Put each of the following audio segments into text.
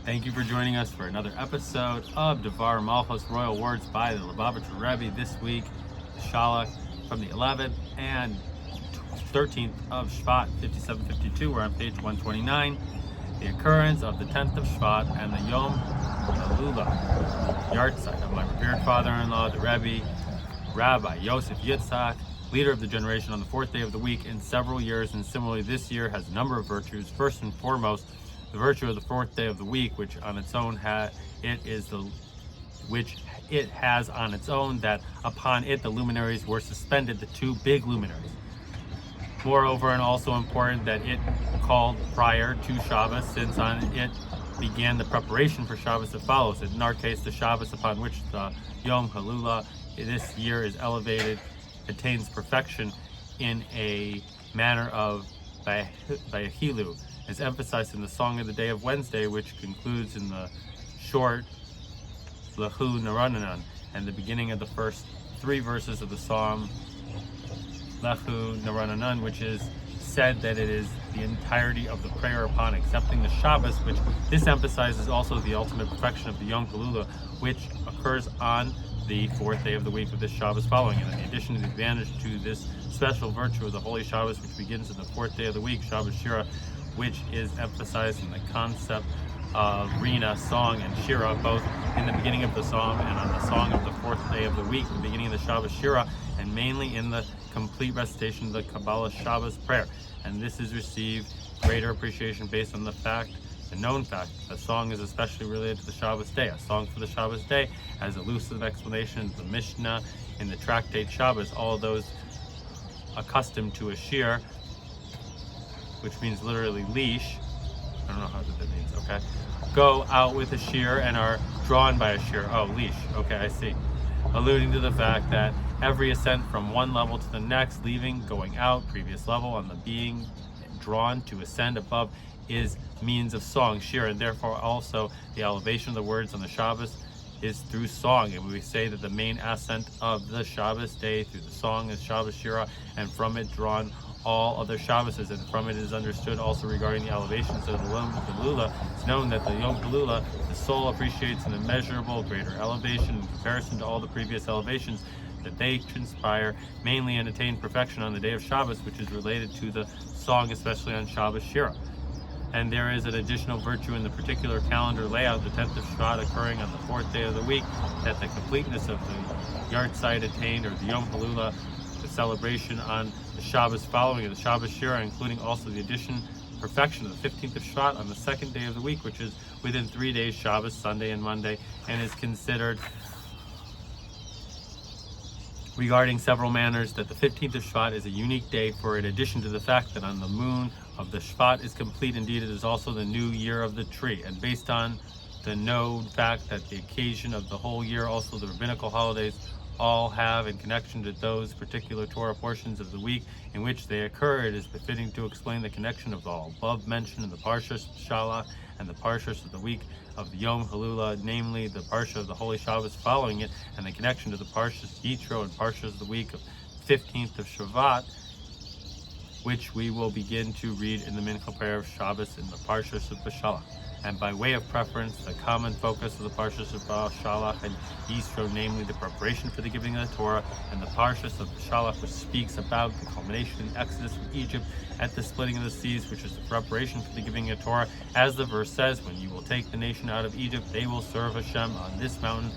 Thank you for joining us for another episode of Devar Malchus Royal Words by the Lubavitcher Rebbe. This week, Beshalach from the 11th and 13th of Shvat, 5752. We're on page 129. The occurrence of the 10th of Shvat and the Yom Halula, yard site of my revered father-in-law, the Rebbe, Rabbi Yosef Yitzhak, leader of the generation on the fourth day of the week in several years, and similarly this year has a number of virtues. First and foremost, the virtue of the fourth day of the week, which on its own has on its own that upon it the luminaries were suspended, the two big luminaries. Moreover, and also important, that it called prior to Shabbos, since on it began the preparation for Shabbos that follows it. In our case, the Shabbos upon which the Yom Halula this year is elevated attains perfection in a manner of Vayehilu, as emphasized in the Song of the Day of Wednesday, which concludes in the short Lehu Narananan, and the beginning of the first three verses of the Psalm Lehu Narananan, which is said that it is the entirety of the prayer upon accepting the Shabbos, which this emphasizes also the ultimate perfection of the Yom Halula, which occurs on the fourth day of the week of this Shabbos following it. In addition to the advantage to this special virtue of the Holy Shabbos, which begins on the fourth day of the week, Shabbos Shira, which is emphasized in the concept of Rina, song, and Shira, both in the beginning of the psalm and on the song of the fourth day of the week, the beginning of the Shabbos Shira, and mainly in the complete recitation of the Kabbalah Shabbos prayer. And this is received greater appreciation based on the known fact, the song is especially related to the Shabbos day. A song for the Shabbos day has elusive explanation in the Mishnah, in the tractate Shabbos. All those accustomed to a shir, which means literally leash, I don't know how that means, okay, go out with a shear and are drawn by a shear. Oh, leash, okay, I see. Alluding to the fact that every ascent from one level to the next, leaving, going out, previous level, on the being drawn to ascend above is means of song, shir, and therefore also the elevation of the words on the Shabbos is through song. And we say that the main ascent of the Shabbos day through the song is Shabbos Shira, and from it drawn all other Shabboses, and from it is understood also regarding the elevations of the Yom Halula. It's known that the Yom Halula, the soul appreciates an immeasurable greater elevation in comparison to all the previous elevations, that they transpire mainly and attain perfection on the day of Shabbos, which is related to the song, especially on Shabbos Shira. And there is an additional virtue in the particular calendar layout, the 10th of Shvat occurring on the fourth day of the week, that the completeness of the yard site attained, or the Yom Halula, the celebration on the Shabbos following it, the Shabbos Shira, including also the addition, perfection of the 15th of Shvat on the second day of the week, which is within 3 days, Shabbos, Sunday, and Monday, and is considered regarding several manners that the 15th of Shvat is a unique day, for in addition to the fact that on the moon of the Shvat is complete, indeed it is also the new year of the tree. And based on the known fact that the occasion of the whole year, also the rabbinical holidays, all have in connection to those particular Torah portions of the week in which they occur, it is befitting to explain the connection of all above mentioned in the Parshas Beshalach and the Parshas of the week of the Yom Halula, namely the Parsha of the Holy Shabbos following it, and the connection to the Parshas Yitro and Parshas of the week of 15th of Shavat, which we will begin to read in the Mincha prayer of Shabbos in the Parshas of Beshalach. And by way of preference, the common focus of the Parshas of Beshalach and Yisro, namely the preparation for the giving of the Torah, and the Parshas of Beshalach, which speaks about the culmination of the Exodus from Egypt at the splitting of the seas, which is the preparation for the giving of Torah. As the verse says, when you will take the nation out of Egypt, they will serve Hashem on this mountain.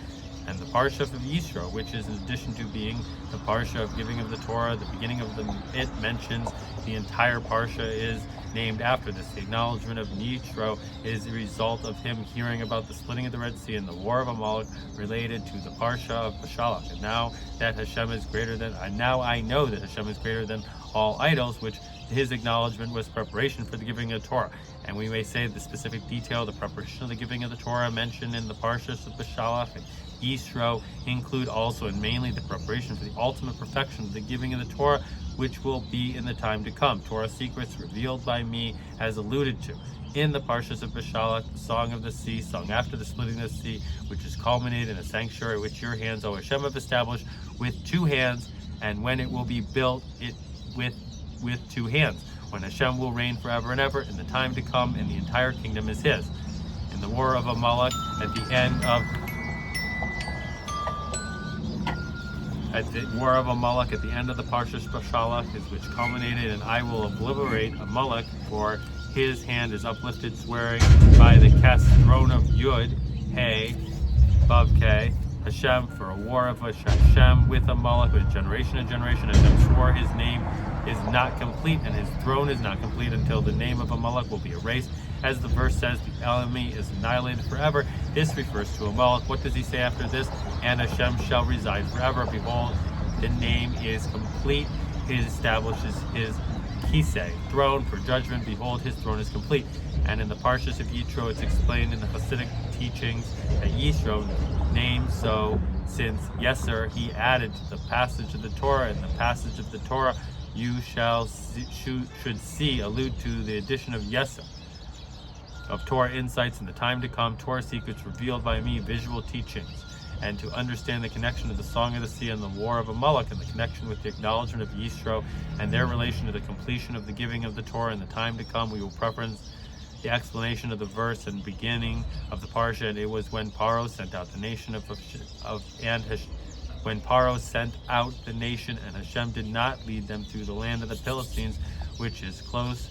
And the Parsha of Yisro, which is in addition to being the Parsha of giving of the Torah, the beginning of it mentions the entire Parsha is named after this. The acknowledgement of Yitro is a result of him hearing about the splitting of the Red Sea and the war of Amalek related to the Parsha of Beshalach. And now that Hashem is greater than, I know that Hashem is greater than all idols, which his acknowledgement was preparation for the giving of the Torah. And we may say the specific detail, the preparation of the giving of the Torah mentioned in the Parshas of Beshalach and Yisro include also and mainly the preparation for the ultimate perfection of the giving of the Torah, which will be in the time to come. Torah secrets revealed by me, as alluded to in the Parshas of Beshalach, the Song of the Sea, sung after the splitting of the sea, which is culminated in a sanctuary which your hands, O Hashem, have established with 2 hands, and when it will be built, it with 2 hands, when Hashem will reign forever and ever in the time to come, and the entire kingdom is his. In the war of Amalek, at the end of the Parshas Beshalach, is which culminated, and I will obliterate Amalek, for his hand is uplifted, swearing by the Kes throne of Yud, Hey, Vav K, Hashem, for a war of Hashem with Amalek, with generation and generation. Hashem swore his name is not complete, and his throne is not complete until the name of Amalek will be erased. As the verse says, the enemy is annihilated forever. This refers to Amalek. What does he say after this? And Hashem shall reside forever. Behold, the name is complete. He establishes his Kisei, throne for judgment. Behold, his throne is complete. And in the Parshas of Yitro, it's explained in the Hasidic teachings that Yitro named so since Yeser he added to the passage of the Torah, and the passage of the Torah you should see allude to the addition of Yeser, of Torah insights in the time to come, Torah secrets revealed by me, visual teachings, and to understand the connection of the Song of the Sea and the War of Amalek, and the connection with the acknowledgement of Yisro and their relation to the completion of the giving of the Torah in the time to come. We will preference the explanation of the verse and beginning of the Parsha. And it was when Paro sent out the nation when Paro sent out the nation, and Hashem did not lead them through the land of the Philistines, which is close.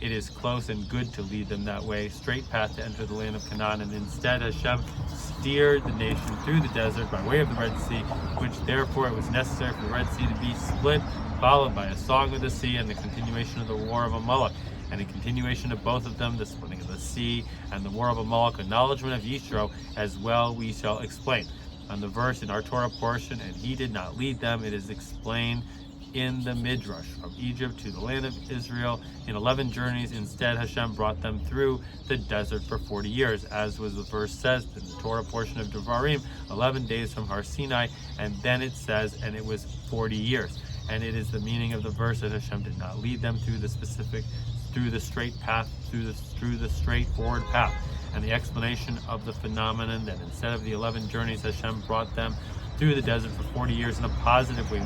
It is close and good to lead them that way, straight path to enter the land of Canaan. And instead Hashem steered the nation through the desert by way of the Red Sea, which therefore it was necessary for the Red Sea to be split, followed by a song of the sea and the continuation of the war of Amalek. And a continuation of both of them, the splitting of the sea and the war of Amalek, acknowledgement of Yisro as well, we shall explain. On the verse in our Torah portion, and he did not lead them, it is explained in the Midrash, from Egypt to the land of Israel in 11 journeys. Instead, Hashem brought them through the desert for 40 years, as was the verse says in the Torah portion of Devarim, 11 days from Har Sinai, and then it says, and it was 40 years. And it is the meaning of the verse that Hashem did not lead them through the straight path, through the straightforward path. And the explanation of the phenomenon that instead of the 11 journeys, Hashem brought them through the desert for 40 years in a positive way,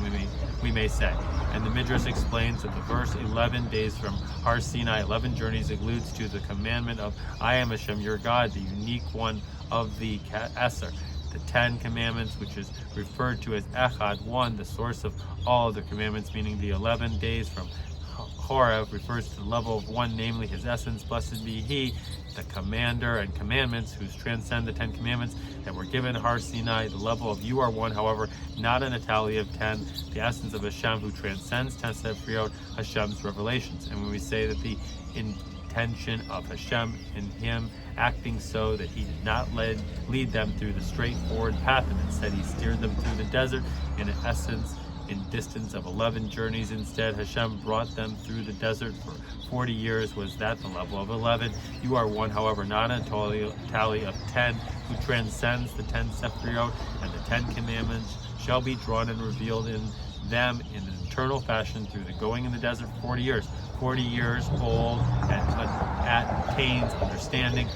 we may say. And the Midrash explains that the verse 11 days from Har Sinai, 11 journeys, alludes to the commandment of I am Hashem your God, the unique one of the Eser, the 10 commandments, which is referred to as Echad, one, the source of all other commandments, meaning the 11 days from Horeb refers to the level of one, namely his essence. Blessed be he, the commander and commandments, whose transcend the 10 commandments that were given Har Sinai. The level of you are one, however, not an tally of 10, the essence of Hashem, who transcends 10 Sefriot, Hashem's revelations. And when we say that the intention of Hashem in him acting so that he did not lead them through the straightforward path, and instead he steered them through the desert in an essence in distance of 11 journeys. Instead, Hashem brought them through the desert for 40 years. Was that the level of 11? You are one, however, not a tally of 10, who transcends the 10 Sefriot, and the 10 commandments shall be drawn and revealed in them in an eternal fashion through the going in the desert for 40 years. 40 years old and attains understanding.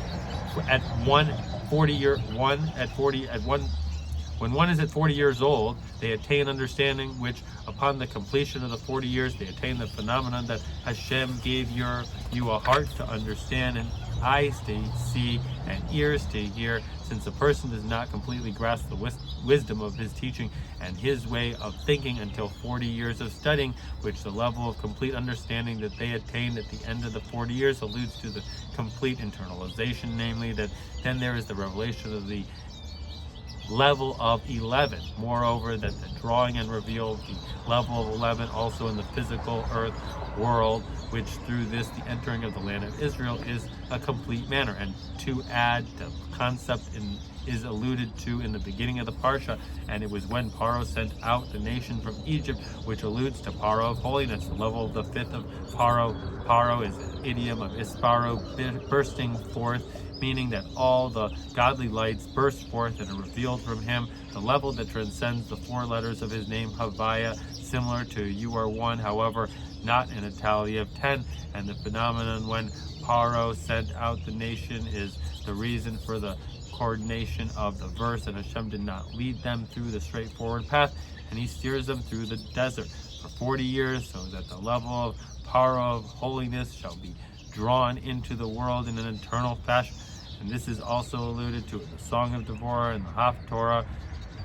When one is at 40 years old, they attain understanding, which upon the completion of the 40 years, they attain the phenomenon that Hashem gave you a heart to understand, and eyes to see, and ears to hear. Since a person does not completely grasp the wisdom of his teaching and his way of thinking until 40 years of studying, which the level of complete understanding that they attained at the end of the 40 years alludes to the complete internalization, namely that then there is the revelation of the level of 11. Moreover, that the drawing and reveal of the level of 11 also in the physical earth world, which through this the entering of the land of Israel is a complete manner. And to add, the concept is alluded to in the beginning of the Parsha, and it was when Paro sent out the nation from Egypt, which alludes to Paro of holiness, the level of the fifth of Paro. Paro is an idiom of Isparo, bursting forth, meaning that all the godly lights burst forth and are revealed from him, the level that transcends the 4 letters of his name, Havaya, similar to you are one, however, not in a tally of 10. And the phenomenon when Paro sent out the nation is the reason for the coordination of the verse, and Hashem did not lead them through the straightforward path, and he steers them through the desert for 40 years, so that the level of Paro of holiness shall be drawn into the world in an eternal fashion. And this is also alluded to in the Song of Devorah and the Haftorah,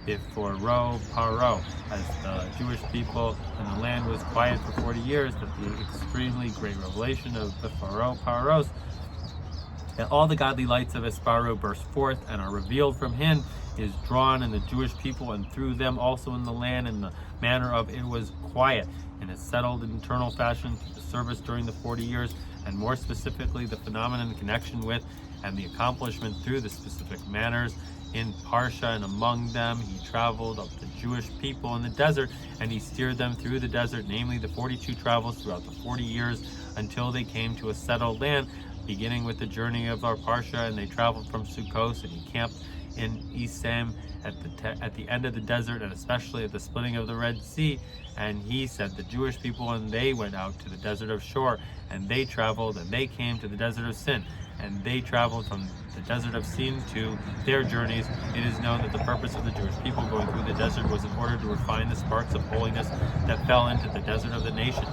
before Paro, as the Jewish people and the land was quiet for 40 years, that the extremely great revelation of the Paros, that all the godly lights of Esparo burst forth and are revealed from him, is drawn in the Jewish people and through them also in the land, in the manner of it was quiet, and is settled in eternal fashion through the service during the 40 years, and more specifically the phenomenon in connection with and the accomplishment through the specific manners in Parsha, and among them he traveled of the Jewish people in the desert, and he steered them through the desert, namely the 42 travels throughout the 40 years, until they came to a settled land, beginning with the journey of our Parsha, and they traveled from Sukkos, and he camped in Esem at the end of the desert, and especially at the splitting of the Red Sea. And he sent the Jewish people, and they went out to the desert of Shur, and they traveled, and they came to the desert of Sin, and they traveled from the desert of Sin to their journeys. It is known that the purpose of the Jewish people going through the desert was in order to refine the sparks of holiness that fell into the desert of the nations,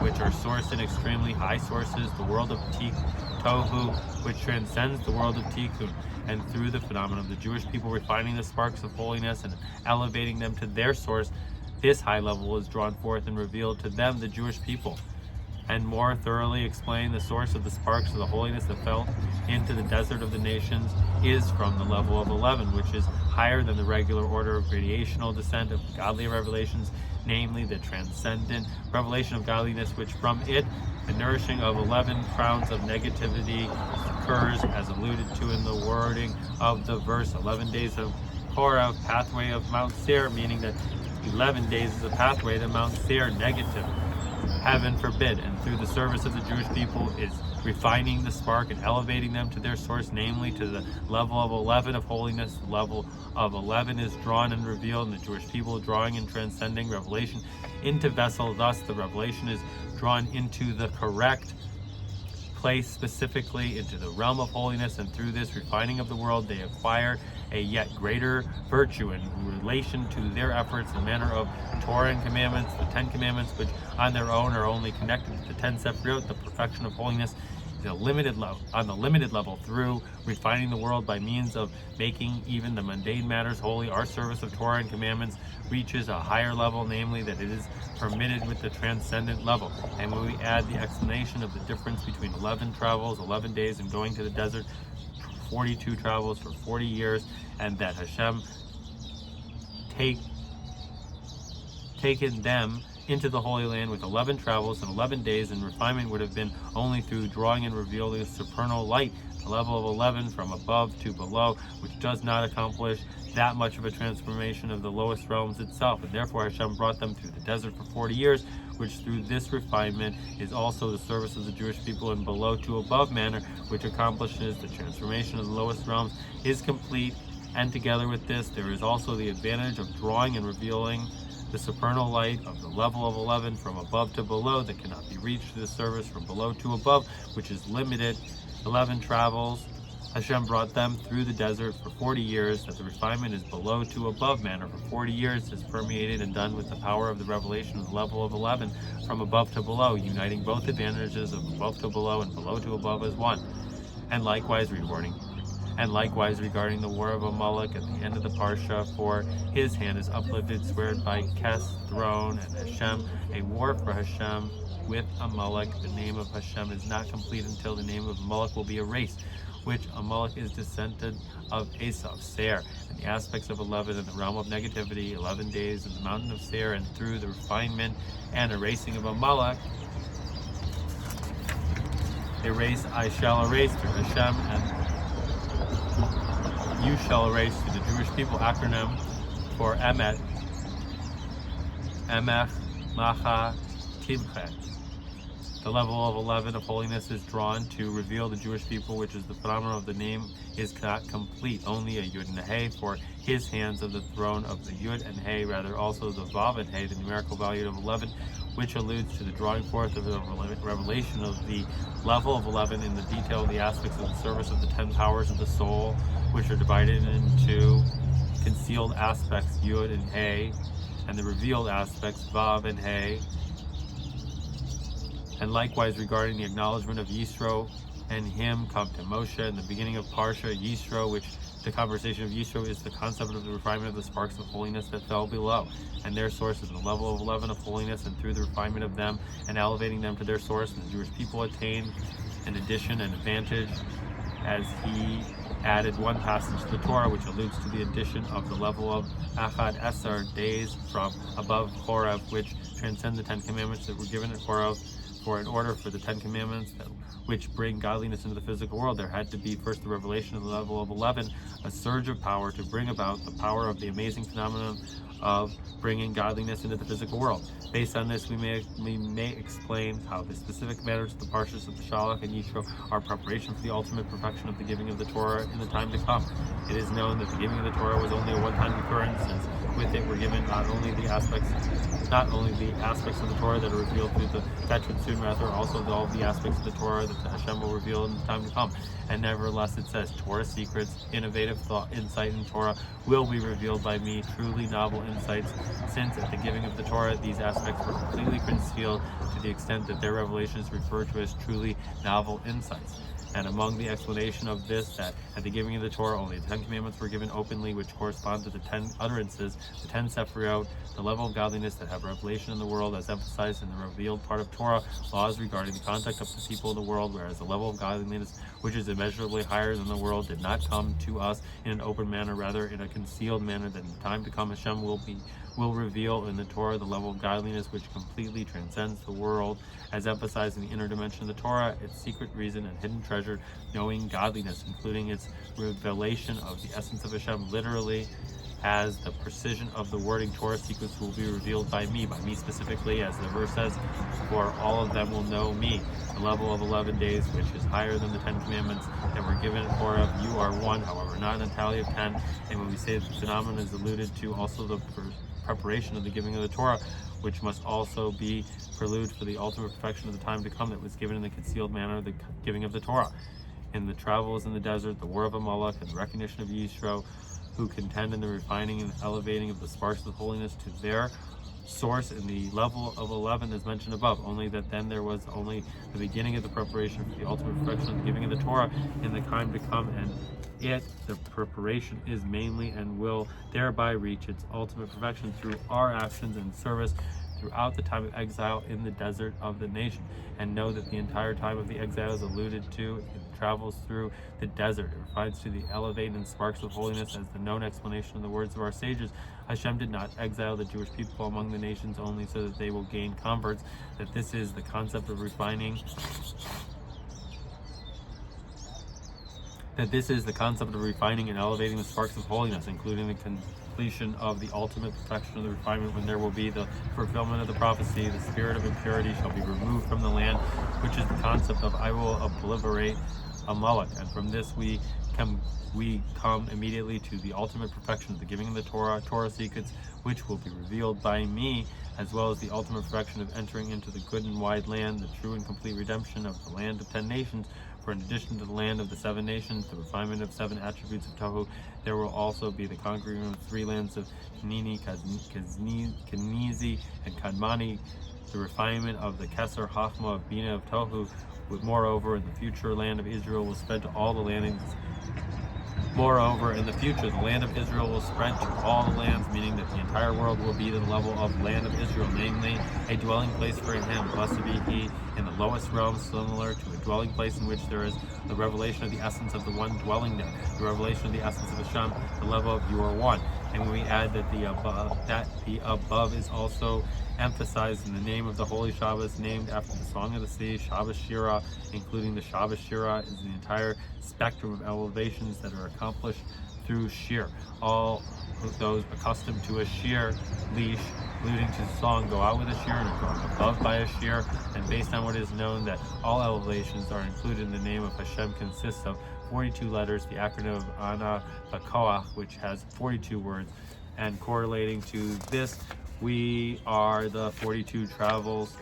which are sourced in extremely high sources, the world of Tohu, which transcends the world of Tikkun, and through the phenomenon of the Jewish people refining the sparks of holiness and elevating them to their source, this high level is drawn forth and revealed to them, the Jewish people, and more thoroughly explain the source of the sparks of the holiness that fell into the desert of the nations is from the level of 11, which is higher than the regular order of gradational descent of godly revelations, namely the transcendent revelation of godliness, which from it the nourishing of 11 crowns of negativity occurs, as alluded to in the wording of the verse, 11 days of Korah, pathway of Mount Seir, meaning that 11 days is a pathway to Mount Seir, negative. Heaven forbid. And through the service of the Jewish people is refining the spark and elevating them to their source, namely to the level of 11 of holiness. The level of 11 is drawn and revealed, and the Jewish people drawing and transcending revelation into vessel. Thus the revelation is drawn into the correct place, specifically into the realm of holiness, and through this refining of the world they acquire a yet greater virtue in relation to their efforts in the manner of Torah and commandments, the 10 commandments, which on their own are only connected to the 10 Sefirot, the perfection of holiness on the limited level, through refining the world by means of making even the mundane matters holy. Our service of Torah and commandments reaches a higher level, namely that it is permitted with the transcendent level. And when we add the explanation of the difference between 11 travels, 11 days, and going to the desert, 42 travels for 40 years, and that Hashem taken them into the Holy Land with 11 travels and 11 days, and refinement would have been only through drawing and revealing the supernal light, the level of 11 from above to below, which does not accomplish that much of a transformation of the lowest realms itself. And therefore Hashem brought them through the desert for 40 years, which through this refinement is also the service of the Jewish people in below to above manner, which accomplishes the transformation of the lowest realms, is complete. And together with this, there is also the advantage of drawing and revealing the supernal light of the level of 11 from above to below that cannot be reached through the service from below to above, which is limited. 11 travels, Hashem brought them through the desert for 40 years, that the refinement is below to above manner for 40 years is permeated and done with the power of the revelation of the level of 11 from above to below, uniting both advantages of above to below and below to above as one. And likewise regarding the war of Amalek at the end of the Parsha, for his hand is uplifted, sweared by Kes, throne, and Hashem, a war for Hashem with Amalek. The name of Hashem is not complete until the name of Amalek will be erased, which Amalek is descendant of Esau, Seir, and the aspects of 11 in the realm of negativity, 11 days in the mountain of Seir, and through the refinement and erasing of Amalek, I shall erase through Hashem, and you shall erase to the Jewish people, acronym for Emet, Emech, Macha, Timchet. The level of 11 of holiness is drawn to reveal the Jewish people, which is the phenomenon of the name is not complete, only a Yud and a Hey, for his hands of the throne of the Yud and Hey, rather also the Vav and Hey, the numerical value of 11, which alludes to the drawing forth of the revelation of the level of 11 in the detail of the aspects of the service of the 10 powers of the soul, which are divided into concealed aspects, Yud and Hey, and the revealed aspects, Vav and Hey. And likewise regarding the acknowledgement of Yisro, and him come to Moshe in the beginning of Parsha Yisro, which the conversation of Yisro is the concept of the refinement of the sparks of holiness that fell below, and their source is the level of 11 of holiness, and through the refinement of them and elevating them to their source, and the Jewish people attain an addition and advantage as he added one passage to the Torah which alludes to the addition of the level of Achad Esar days from above Horeb, which transcend the 10 commandments that were given at Horeb. For in order for the 10 commandments which bring godliness into the physical world, there had to be first the revelation of the level of 11, a surge of power to bring about the power of the amazing phenomenon of bringing godliness into the physical world. Based on this, we may explain how the specific matters of the Parshas of Beshalach and Yisro are preparation for the ultimate perfection of the giving of the Torah in the time to come. It is known that the giving of the Torah was only a one-time occurrence, since with it were given not only the aspects of the Torah that are revealed through the Tetrad soon, rather also all the aspects of the Torah that the Hashem will reveal in the time to come. And nevertheless, it says, Torah secrets, innovative thought, insight in Torah will be revealed by me, truly novel insights, since at the giving of the Torah, these aspects were completely concealed to the extent that their revelation is referred to as truly novel insights. And among the explanation of this, that at the giving of the Torah, only the 10 commandments were given openly, which correspond to the 10 utterances, the 10 Sephirot, the level of godliness that have revelation in the world, as emphasized in the revealed part of Torah, laws regarding the conduct of the people of the world, whereas the level of godliness, which is immeasurably higher than the world, did not come to us in an open manner, rather in a concealed manner, that in the time to come Hashem will reveal in the Torah the level of godliness which completely transcends the world, as emphasized in the inner dimension of the Torah, its secret reason and hidden treasure, knowing godliness, including its revelation of the essence of Hashem, literally as the precision of the wording Torah secrets will be revealed by me specifically, as the verse says, for all of them will know me, the level of 11 days, which is higher than the 10 commandments that were given at Horeb. You are one, however, not in a tally of 10. And when we say that the phenomenon is alluded to, also the preparation of the giving of the Torah, which must also be prelude for the ultimate perfection of the time to come that was given in the concealed manner of the giving of the Torah. In the travels in the desert, the war of Amalek, and the recognition of Yisro, who contend in the refining and elevating of the sparks of holiness to their source in the level of 11 as mentioned above, only that then there was only the beginning of the preparation for the ultimate perfection of the giving of the Torah in the time to come, and the preparation is mainly and will thereby reach its ultimate perfection through our actions and service throughout the time of exile in the desert of the nation. And know that the entire time of the exile is alluded to, it travels through the desert. It refers to the elevating sparks of holiness as the known explanation of the words of our sages. Hashem did not exile the Jewish people among the nations only so that they will gain converts, that this is the concept of refining and elevating the sparks of holiness, including the completion of the ultimate perfection of the refinement, when there will be the fulfillment of the prophecy, the spirit of impurity shall be removed from the land, which is the concept of I will obliterate Amalek. And from this we come immediately to the ultimate perfection of the giving of the Torah secrets, which will be revealed by me, as well as the ultimate perfection of entering into the good and wide land, the true and complete redemption of the land of 10 nations. For in addition to the land of the 7 nations, the refinement of 7 attributes of Tohu, there will also be the conquering of 3 lands of Kanini, Kenizi, and Kadmani, the refinement of the Keser Hachma of Bina of Tohu. Moreover, in the future, land of Israel will spread to all the landings. Moreover, in the future, the land of Israel will spread to all the lands, meaning that the entire world will be the level of land of Israel, namely a dwelling place for him. Blessed be he in the lowest realm, similar to a dwelling place in which there is the revelation of the essence of the one dwelling there, the revelation of the essence of Hashem, the level of you are one. And when we add that the above is also emphasized in the name of the Holy Shabbos, named after the Song of the Sea, Shabbos Shira, including the Shabbos Shira, is the entire spectrum of elevations that are accomplished through shir. All those accustomed to a shir leash, alluding to the song, go out with a shir and are going above by a shir. And based on what is known that all elevations are included in the name of Hashem, consists of 42 letters, the acronym of Ana Bakoach, which has 42 words. And correlating to this, we are the 42 travels,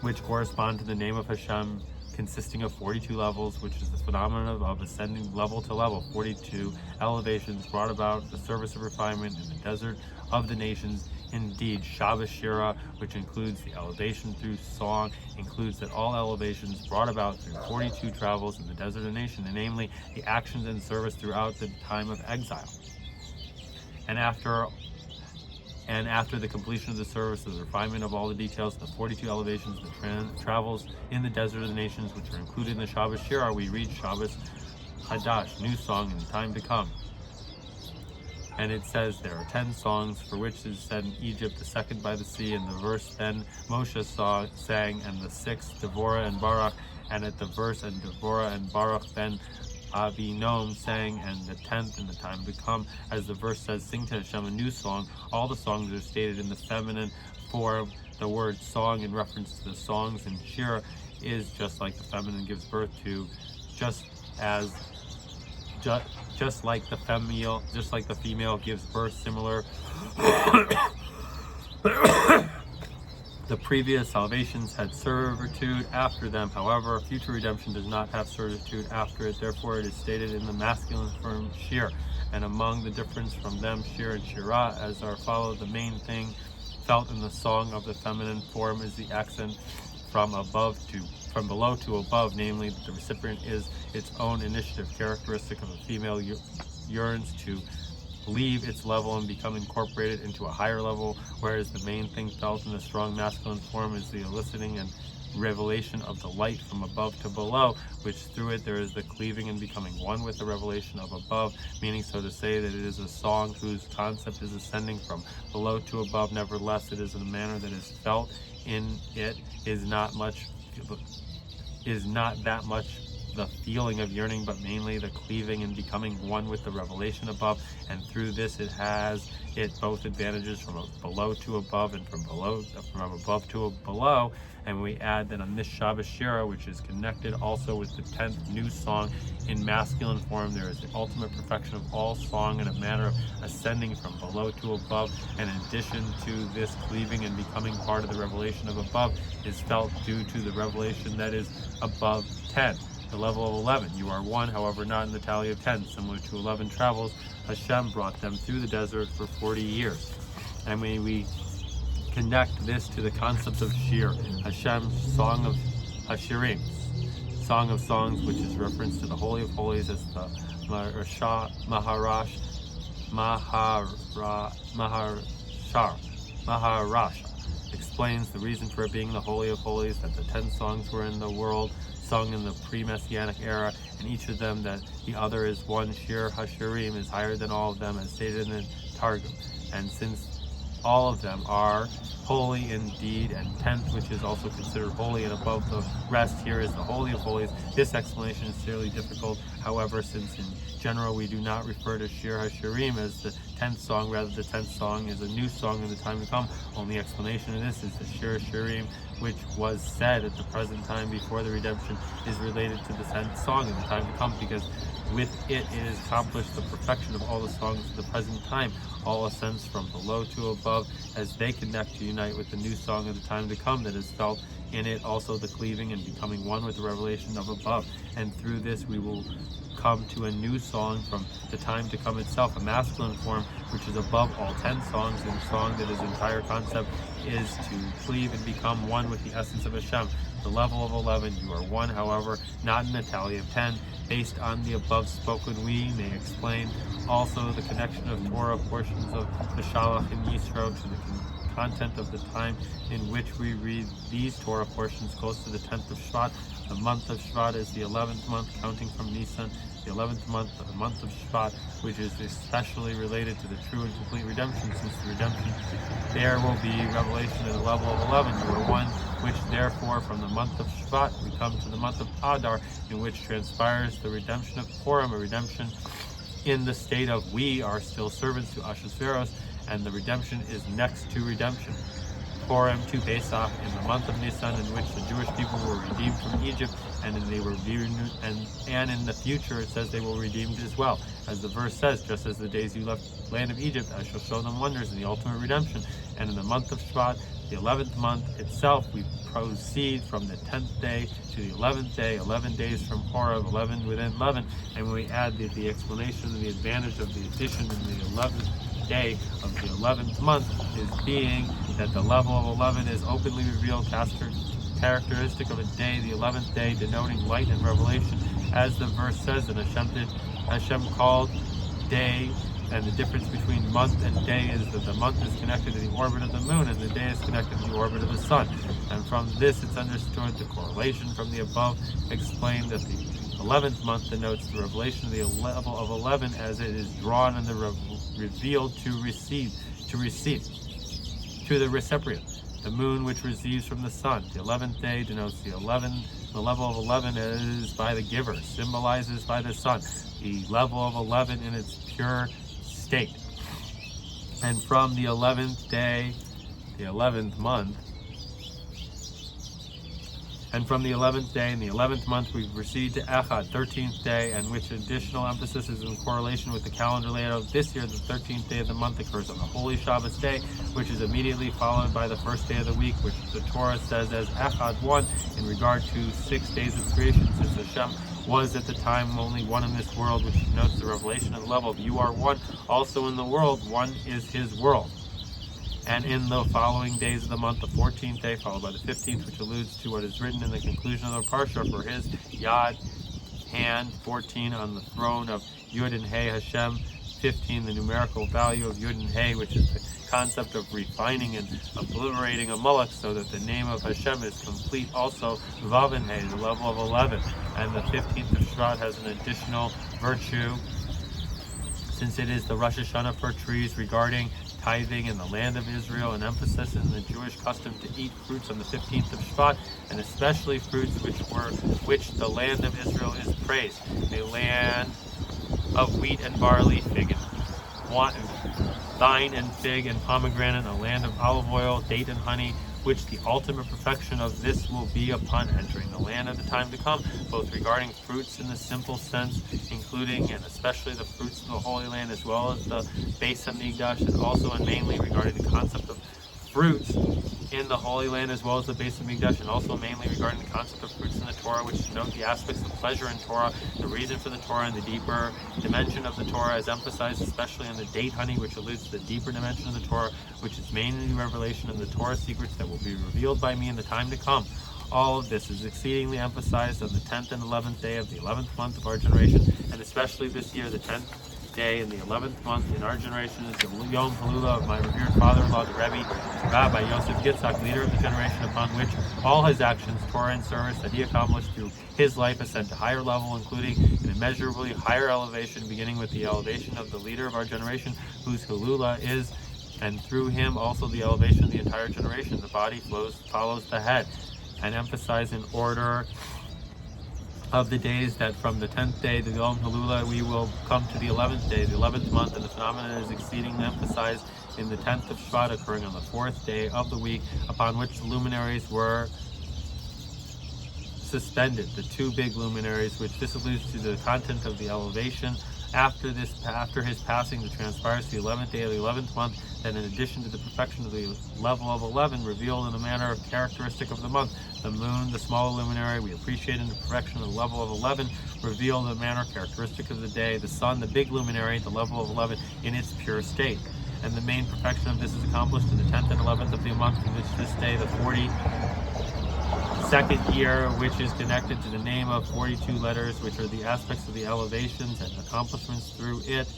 which correspond to the name of Hashem, consisting of 42 levels, which is the phenomenon of ascending level to level. 42 elevations brought about the service of refinement in the desert of the nations, Indeed, Shabbos Shira, which includes the elevation through song, includes that all elevations brought about through 42 travels in the desert of nation, and namely the actions and service throughout the time of exile. And after the completion of the service, the refinement of all the details, the 42 elevations, the travels in the desert of the nations, which are included in the Shabbos Shira, we read Shabbos Hadash, new song in the time to come. And it says there are 10 songs for which is said in Egypt, the second by the sea, and the verse then Moshe sang, and the sixth Devorah and Barak, and at the verse and Devorah and Barak then Avi Climo sang, and the 10th in the time to come, as the verse says, sing to Hashem a new song. All the songs are stated in the feminine form. The word song in reference to the songs in Shira is just like the feminine gives birth to, just like the female gives birth, similar. The previous salvations had servitude after them. However, future redemption does not have servitude after it. Therefore, it is stated in the masculine form Shir. And among the difference from them, Shir and Shira, as are followed, the main thing felt in the song of the feminine form is the accent from below to above, namely that the recipient is its own initiative, characteristic of a female yearns to leave its level and become incorporated into a higher level, whereas the main thing felt in the strong masculine form is the eliciting and revelation of the light from above to below, which through it there is the cleaving and becoming one with the revelation of above, meaning so to say that it is a song whose concept is ascending from below to above. Nevertheless, it is in a manner that is felt in it is not that much the feeling of yearning, but mainly the cleaving and becoming one with the revelation above, and through this it has both advantages from below to above and from above to below. And we add that on this Shabbos Shira, which is connected also with the 10th new song in masculine form, there is the ultimate perfection of all song in a manner of ascending from below to above. And in addition to this, cleaving and becoming part of the revelation of above is felt due to the revelation that is above 10. The level of 11. You are one, however, not in the tally of 10. Similar to 11 travels, Hashem brought them through the desert for 40 years. And when we connect this to the concept of Shir, Hashem's Song of Hashirim, Song of Songs, which is reference to the Holy of Holies as the Maharasha, explains the reason for it being the Holy of Holies, that the 10 songs were in the world, sung in the pre-Messianic era, and each of them that the other is one. Shir Hashirim is higher than all of them, as stated in the Targum. And since all of them are holy indeed, and 10th, which is also considered holy and above the rest, here is the Holy of Holies. This explanation is fairly difficult. However, since in general we do not refer to Shir HaShirim as the 10th song, rather the 10th song is a new song in the time to come, only explanation of this is the Shir HaShirim, which was said at the present time before the redemption, is related to the 10th song in the time to come, because with it is accomplished the perfection of all the songs of the present time. All ascends from below to above as they connect to unite with the new song of the time to come that is felt in it, also the cleaving and becoming one with the revelation of above. And through this we will come to a new song from the time to come itself, a masculine form which is above all 10 songs, and a song that its entire concept is to cleave and become one with the essence of Hashem. The level of 11, you are one, however, not in a tally of 10. Based on the above spoken, we may explain also the connection of Torah portions of Beshalach and Yisro to the content of the time in which we read these Torah portions close to the 10th of Shvat. The month of Shvat is the 11th month, counting from Nisan, the 11th month, the month of Shvat, which is especially related to the true and complete redemption, since the redemption there will be revelation at the level of 11. You are one, which therefore from the month of Shvat we come to the month of Adar, in which transpires the redemption of Purim, a redemption in the state of we are still servants to Ahasuerus, and the redemption is next to redemption. Purim to Pesach in the month of Nisan, in which the Jewish people were redeemed from Egypt, and they were and in the future it says they will be redeemed as well. As the verse says, just as the days you left the land of Egypt, I shall show them wonders in the ultimate redemption. And in the month of Shvat, the 11th month itself, we proceed from the 10th day to the 11th day, 11 days from Horeb, 11 within 11, and when we add the explanation and the advantage of the addition in the 11th day of the 11th month is being that the level of 11 is openly revealed, characteristic of a day, the 11th day, denoting light and revelation, as the verse says that Hashem called day. And the difference between month and day is that the month is connected to the orbit of the moon and the day is connected to the orbit of the sun. And from this it's understood the correlation from the above explained that the 11th month denotes the revelation of the level of 11 as it is drawn and revealed to the recipient. The moon which receives from the sun. The 11th day denotes the level of 11 is by the giver, symbolizes by the sun. The level of 11 in its pure state. And from the 11th day, the 11th month, and from the 11th day in the 11th month we proceed to Echad, 13th day, and which additional emphasis is in correlation with the calendar layout. This year, the 13th day of the month occurs on the Holy Shabbos day, which is immediately followed by the first day of the week, which the Torah says as Echad 1 in regard to 6 days of creation, since Hashem was at the time only one in this world, which denotes the revelation of the level of you are one. Also in the world, one is his world. And in the following days of the month, the 14th day, followed by the 15th, which alludes to what is written in the conclusion of the Parsha, for his Yad, hand, 14, on the throne of Yud and Hey Hashem, 15, the numerical value of Yud and Hey, which is the concept of refining and obliterating a mulach, so that the name of Hashem is complete. Also, Vav and Hey, the level of 11, and the 15th of Shvat has an additional virtue, since it is the Rosh Hashanah for trees regarding tithing in the land of Israel, an emphasis in the Jewish custom to eat fruits on the 15th of Shvat, and especially fruits which the land of Israel is praised, a land of wheat and barley, fig and vine and fig and pomegranate, a land of olive oil, date and honey, which the ultimate perfection of this will be upon entering the land of the time to come, both regarding fruits in the simple sense, including and especially the fruits of the Holy Land, as well as the Beis HaMikdash, and also and mainly regarding the concept of fruits in the Holy Land, as well as the Beis HaMikdash, and also mainly regarding the concept of fruits in the Torah, which denote the aspects of pleasure in Torah, the reason for the Torah, and the deeper dimension of the Torah, as emphasized especially in the date honey, which alludes to the deeper dimension of the Torah, which is mainly revelation of the Torah secrets that will be revealed by me in the time to come. All of this is exceedingly emphasized on the 10th and 11th day of the 11th month of our generation, and especially this year, the 10th day in the 11th month in our generation is the Yom Halula of my revered father-in-law, the Rebbe, Rabbi Yosef Yitzhak, leader of the generation upon which all his actions, Torah and service that he accomplished through his life ascend to higher level, including an immeasurably higher elevation, beginning with the elevation of the leader of our generation, whose Halula is, and through him also the elevation of the entire generation. The body follows the head, and emphasize in order of the days that from the 10th day, the Yom Halula, we will come to the 11th day, the 11th month, and the phenomenon is exceedingly emphasized in the 10th of Shvat, occurring on the 4th day of the week, upon which the luminaries were suspended, the two big luminaries, which this alludes to the content of the elevation. After his passing, the transpires the 11th day of the 11th month, that in addition to the perfection of the level of 11 revealed in a manner of characteristic of the month, the moon, the smaller luminary, we appreciate in the perfection of the level of 11, revealed in a manner characteristic of the day, the sun, the big luminary, the level of 11 in its pure state. And the main perfection of this is accomplished in the 10th and 11th of the month, in which this day, the 42nd year, which is connected to the name of 42 letters, which are the aspects of the elevations and accomplishments through it,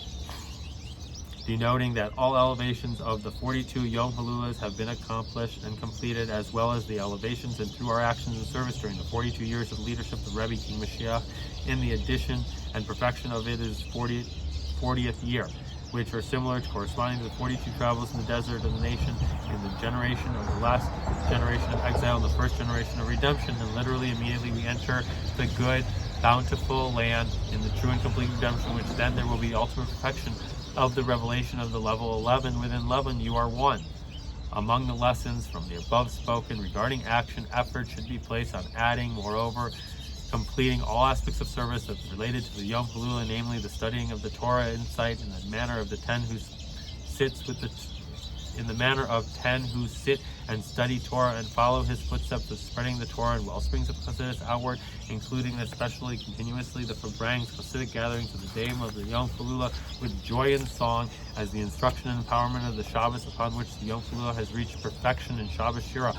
denoting that all elevations of the 42 Yom Halulas have been accomplished and completed, as well as the elevations and through our actions and service during the 42 years of leadership of Rebbe King Mashiach. In the addition and perfection of it is 40th year, which are similar to corresponding to the 42 travels in the desert of the nation, in the generation of the last generation of exile and the first generation of redemption, and literally immediately we enter the good, bountiful land in the true and complete redemption, which then there will be ultimate perfection of the revelation of the level 11. Within 11 you are one. Among the lessons from the above spoken regarding action, effort should be placed on adding, moreover, completing all aspects of service that's related to the Yom Halula, namely the studying of the Torah, insight in the manner of the 10 who sits with the in the manner of 10 who sit and study Torah and follow his footsteps of spreading the Torah and wellsprings of Chassidus outward, including especially continuously the Fabrangs, Hasidic gatherings of the Dame of the Yom Kilula with joy and song, as the instruction and empowerment of the Shabbos upon which the Yom Kilula has reached perfection in Shabbos Shira,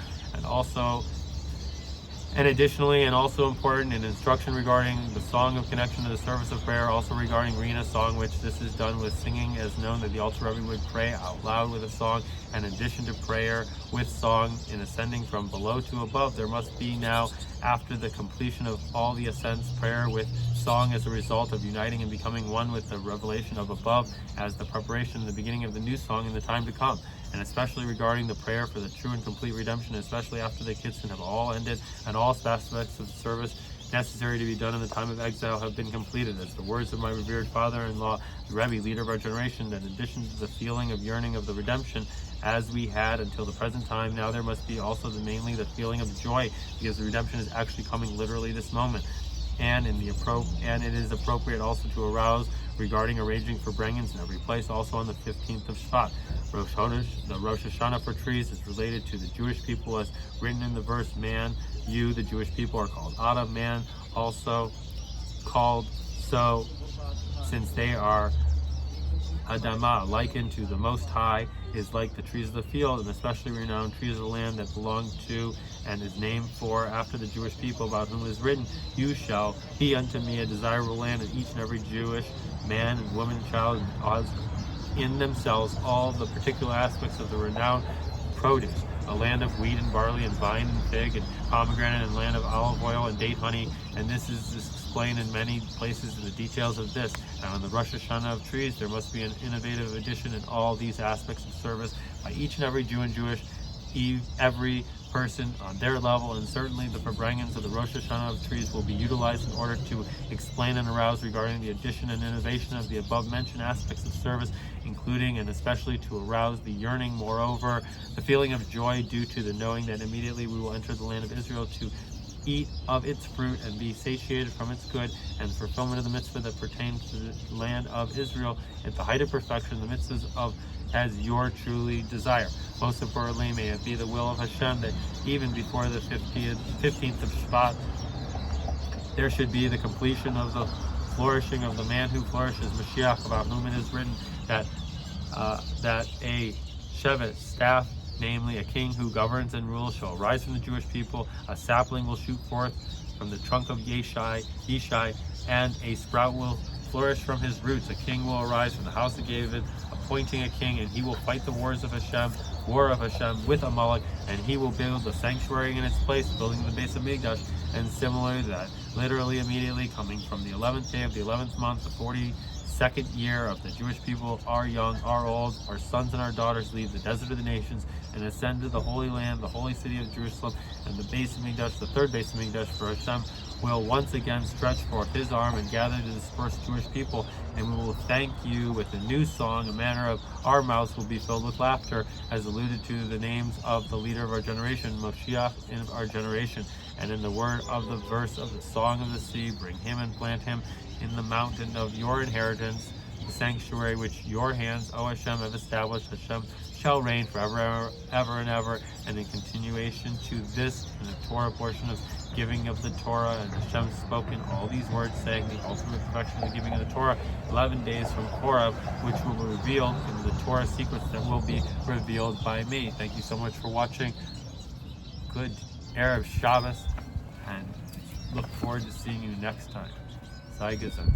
and additionally, and also important, an instruction regarding the song of connection to the service of prayer, also regarding Rina song, which this is done with singing, as known that the Alter Rebbe would pray out loud with a song. In addition to prayer with song in ascending from below to above, there must be now, after the completion of all the ascents, prayer with song as a result of uniting and becoming one with the revelation of above, as the preparation and the beginning of the new song in the time to come. And especially regarding the prayer for the true and complete redemption, especially after the Kitzin have all ended and all aspects of service necessary to be done in the time of exile have been completed, as the words of my revered father-in-law, the Rebbe, leader of our generation, that in addition to the feeling of yearning of the redemption, as we had until the present time, now there must be also mainly the feeling of joy, because the redemption is actually coming literally this moment. And it is appropriate also to arouse regarding arranging for brengans in every place, also on the 15th of Shvat. Rosh Chodesh, the Rosh Hashanah for trees, is related to the Jewish people, as written in the verse, man, you, the Jewish people, are called Adam, man, also called so, since they are Adamah, likened to the Most High, is like the trees of the field, and especially renowned trees of the land that belong to and is named for after the Jewish people, about whom is written, you shall be unto me a desirable land, and each and every Jewish man and woman and child has in themselves all the particular aspects of the renowned produce, a land of wheat and barley and vine and fig and pomegranate, and land of olive oil and date honey. And this is explained in many places in the details of this. And on the Rosh Hashanah of trees, there must be an innovative addition in all these aspects of service by each and every Jew and Jewish, every person on their level, and certainly the Fabrangans of the Rosh Hashanah of trees will be utilized in order to explain and arouse regarding the addition and innovation of the above mentioned aspects of service, including and especially to arouse the yearning, moreover, the feeling of joy due to the knowing that immediately we will enter the land of Israel to eat of its fruit and be satiated from its good, and the fulfillment of the mitzvah that pertains to the land of Israel at the height of perfection, the mitzvahs of as your truly desire. Most importantly, may it be the will of Hashem that even before the 15th of Shvat, there should be the completion of the flourishing of the man who flourishes, Mashiach, about whom it is written that a Shevet staff, namely a king who governs and rules, shall arise from the Jewish people. A sapling will shoot forth from the trunk of Yishai, and a sprout will flourish from his roots. A king will arise from the house of David, appointing a king, and he will fight the war of Hashem with Amalek, and he will build the sanctuary in its place, building the base of Migdash. And similarly, that literally immediately coming from the 11th day of the 11th month, the 42nd year of the Jewish people, our young, our old, our sons and our daughters leave the desert of the nations and ascend to the Holy Land, the holy city of Jerusalem, and the base of Migdash, the third base of Migdash, for Hashem will once again stretch forth his arm and gather the dispersed Jewish people, and we will thank you with a new song. A manner of our mouths will be filled with laughter, as alluded to the names of the leader of our generation, Moshiach in our generation. And in the word of the verse of the song of the sea, bring him and plant him in the mountain of your inheritance, the sanctuary which your hands, O Hashem, have established. Hashem shall reign forever, ever and ever. And in continuation to this, in the Torah portion of giving of the Torah, and Hashem spoken all these words, saying the ultimate perfection of the giving of the Torah, 11 days from Korah, which will be revealed in the Torah secrets that will be revealed by me. Thank you so much for watching. Good Erev Shabbos, and look forward to seeing you next time. Sei gesund.